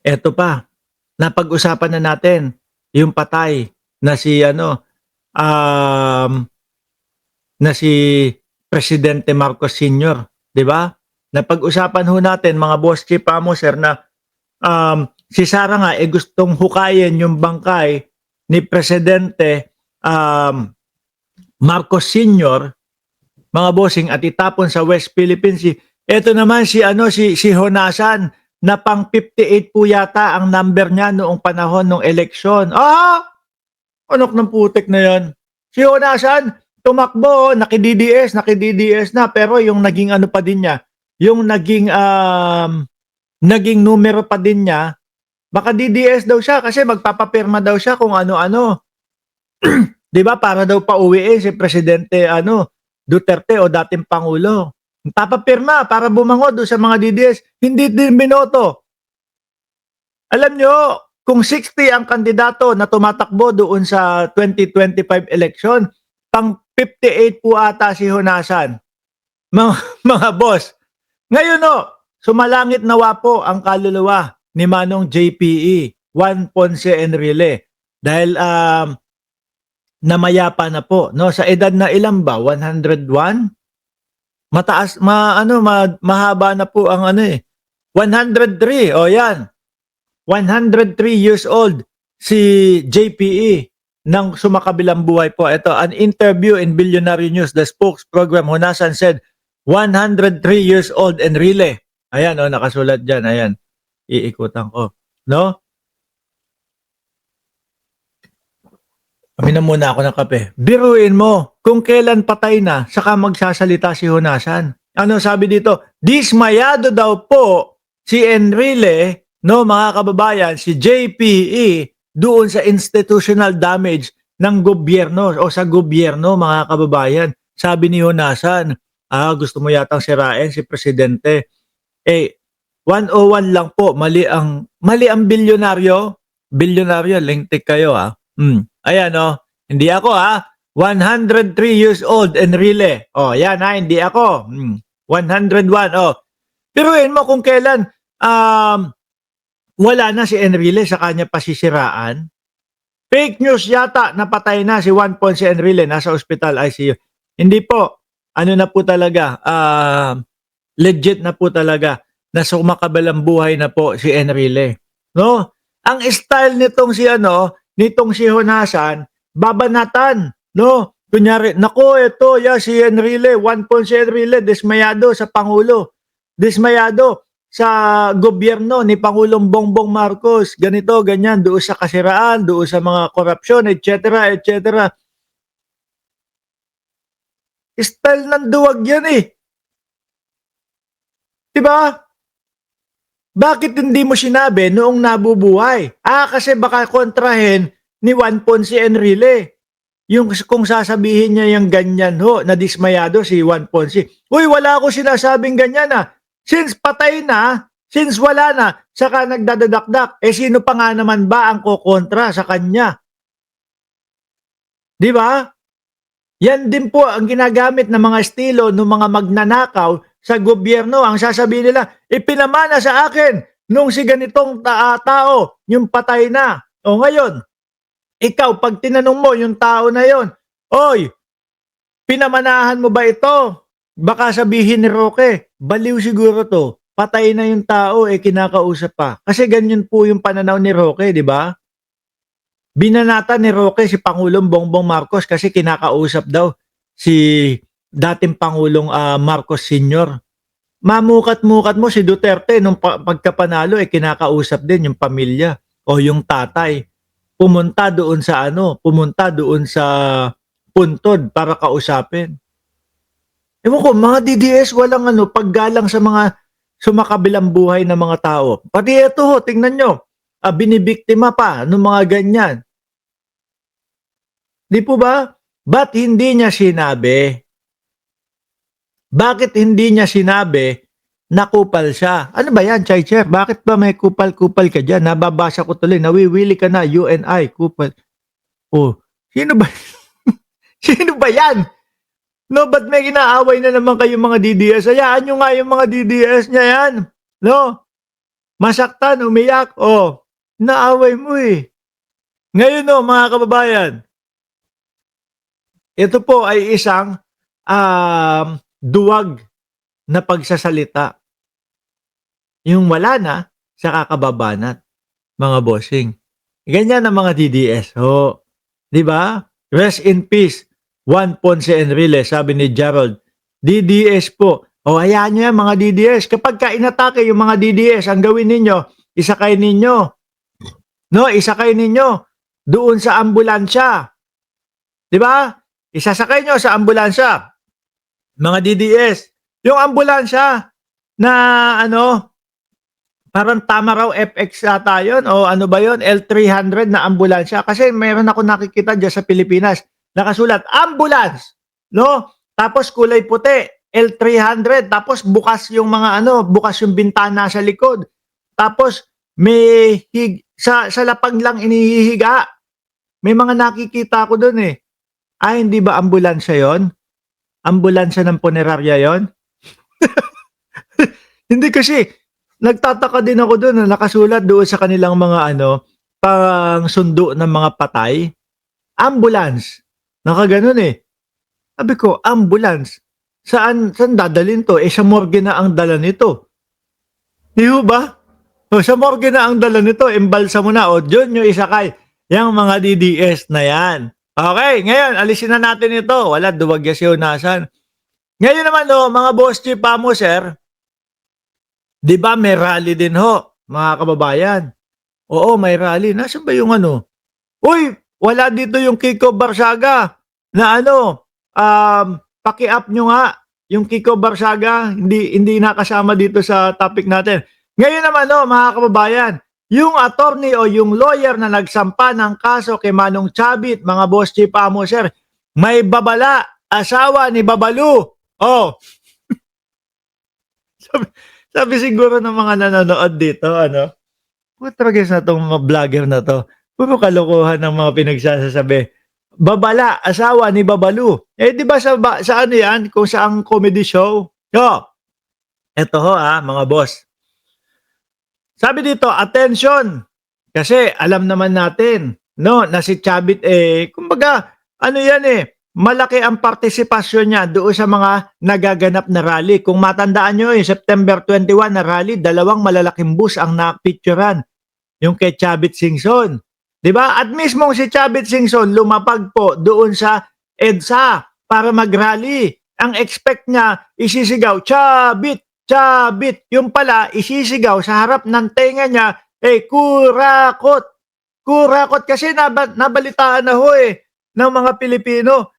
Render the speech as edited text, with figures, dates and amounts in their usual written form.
Eto pa, napag-usapan na natin yung patay na si um, na si Presidente Marcos Sr., 'di ba? Napag-usapan ho natin mga boss chief amo sir na si Sara nga gustong hukayin yung bangkay ni Presidente Marcos Sr., mga bossing, at itapon sa West Philippine Sea. Ito naman si Honasan na pang 58 po yata ang number niya noong panahon ng eleksyon. Anak ng putik na 'yan. Si Honasan tumakbo, naki-DDS na, pero yung naging ano pa din niya, yung naging numero pa din niya, baka DDS daw siya kasi magpapapirma daw siya kung ano-ano. 'Di ba para daw pauwiin si Presidente Duterte o dating Pangulo. Papapirma para bumango doon sa mga DDS, hindi din binoto. Alam nyo, kung 60 ang kandidato na tumatakbo doon sa 2025 election, pang 58 po ata si Honasan. Mga, mga boss. Ngayon sumalangit nawa po ang kaluluwa ni Manong JPE, Juan Ponce Enrile. Dahil namayapa na po, no? Sa edad na ilan ba? 101? Mataas, mahaba na po ang 103. O yan. 103 years old si JPE ng Sumakabilang Buhay po. Ito, an interview in Billionaire News, the spokesprogram Honasan said 103 years old and really. Ayan, nakasulat dyan. Ayan, iikutan ko. No? Aminan muna ako ng kape. Biruin mo, kung kailan patay na, saka magsasalita si Honasan. Ano sabi dito? Dismayado daw po si Enrile, no mga kababayan, si JPE doon sa institutional damage ng gobyerno o sa gobyerno mga kababayan. Sabi ni Honasan, gusto mo yatang sirain si Presidente. 101 lang po, mali ang bilyonaryo. Bilyonaryo, lingtik kayo Ayan hindi ako 103 years old and really. Yan hindi ako. 101 Piruin mo kung kailan wala na si Enrile sa kanya pasisiraan. Fake news yata, napatay na si Juan Ponce Enrile, nasa ospital ICU. Hindi po. Ano na po talaga, legit na po talaga na Sumakabilang Buhay na po si Enrile. No? Ang style nitong si Honasan, babanatan, no? Kunyari, nako, ito, si Enrile, Juan Ponce Enrile, dismayado sa Pangulo. Dismayado sa gobyerno ni Pangulong Bongbong Marcos. Ganito, ganyan, doon sa kasiraan, doon sa mga korupsyon, etc., etc. Style ng duwag yan Diba? Bakit hindi mo sinabi noong nabubuhay? Kasi baka kontrahin ni Juan Ponce Enrile. Yung kung sasabihin niya yung ganyan na dismayado si Juan Ponce. Uy, wala ako sinasabing ganyan Since patay na, since wala na, saka nagdadadakdak. Sino pa nga naman ba ang kokontra sa kanya? Di ba? Yan din po ang ginagamit ng mga estilo ng mga magnanakaw sa gobyerno. Ang sasabihin nila, ipinamana sa akin nung si ganitong tao, yung patay na. Ngayon, ikaw, pag tinanong mo yung tao na yon, oy, pinamanahan mo ba ito? Baka sabihin ni Roque, baliw siguro to. Patay na yung tao, kinakausap pa. Kasi ganyan po yung pananaw ni Roque, di ba? Binanata ni Roque si Pangulong Bongbong Marcos kasi kinakausap daw si dating Pangulong Marcos Sr. Mamukat-mukat mo si Duterte nung pagkapanalo kinakausap din yung pamilya o yung tatay. Pumunta doon sa puntod para kausapin. Ewan ko, mga DDS walang paggalang sa mga Sumakabilang Buhay na mga tao. Pati ito tingnan nyo, binibiktima pa ng mga ganyan. Di po ba? Ba't hindi niya sinabi? Bakit hindi niya sinabi na kupal siya? Ano ba yan, Chai Chair? Bakit ba may kupal-kupal ka dyan? Nababasa ko tuloy, nawiwili ka na, UNI, kupal. Sino ba? Sino ba yan? No, ba't may ginaaway na naman kayo mga DDS? Hayaan nyo nga yung mga DDS niya yan. No? masaktan, umiyak, naaway mo eh. Ngayon mga kababayan, ito po ay isang duwag na pagsasalita. Yung wala na sa kakababanat, mga bossing. Ganyan ang mga DDS. 'Di ba? Rest in peace, Juan Ponce Enrile, sabi ni Gerald. DDS po. Hayaan nyo yan mga DDS. Kapag inatake yung mga DDS, ang gawin ninyo, isakay ninyo. Isakay ninyo doon sa ambulansya. 'Di ba? Isasakay nyo sa ambulansya. Mga DDS. Yung ambulansya na parang tama raw FX yata yun o ano ba yun, L300 na ambulansya. Kasi meron ako nakikita dyan sa Pilipinas. Nakasulat, ambulance. Tapos kulay puti, L300. Tapos bukas yung bukas yung bintana sa likod. Tapos may sa lapag lang inihihiga. May mga nakikita ko doon eh. Hindi ba ambulansya yon? Ambulansya ng punerarya yon? Hindi kasi, nagtataka din ako doon na nakasulat doon sa kanilang mga pang sundo ng mga patay. Ambulance. Nakaganon eh. Sabi ko, ambulance. Saan dadalhin to? Sa morgue na ang dala nito. Di ba? Sa morgue na ang dala nito, imbalsa mo na. Diyon nyo isakay. Yang mga DDS na yan. Okay, ngayon, alisin na natin ito. Wala, duwag si Unasan. Ngayon naman mga boss chief mo, sir, di ba may rally din mga kababayan? Oo, may rally. Nasaan ba yung Uy, wala dito yung Kiko Barsaga na paki-up nyo nga yung Kiko Barsaga. Hindi nakasama dito sa topic natin. Ngayon naman mga kababayan, yung attorney o yung lawyer na nagsampa ng kaso kay Manong Chabit, mga boss chief mo, sir, may babala, asawa ni Babalu. Sabi siguro ng mga nanonood dito, putragis na tong mga vlogger na to. Puro kalokohan ng mga pinagsasasabi. Babala, asawa ni Babalu. Di ba sa yan? Kung saang comedy show? Eto mga boss. Sabi dito, attention. Kasi alam naman natin, na si Chabit kumbaga, malaki ang partisipasyon niya doon sa mga nagaganap na rally. Kung matandaan nyo, September 21 na rally, 2 malalaking bus ang napicturan. Yung kay Chabit Singson. Diba? At mismo si Chabit Singson lumapag po doon sa EDSA para mag-rally. Ang expect niya, isisigaw, Chabit, Chabit. Yung pala, isisigaw sa harap ng tenga niya, kurakot. Kurakot kasi nabalitaan na ng mga Pilipino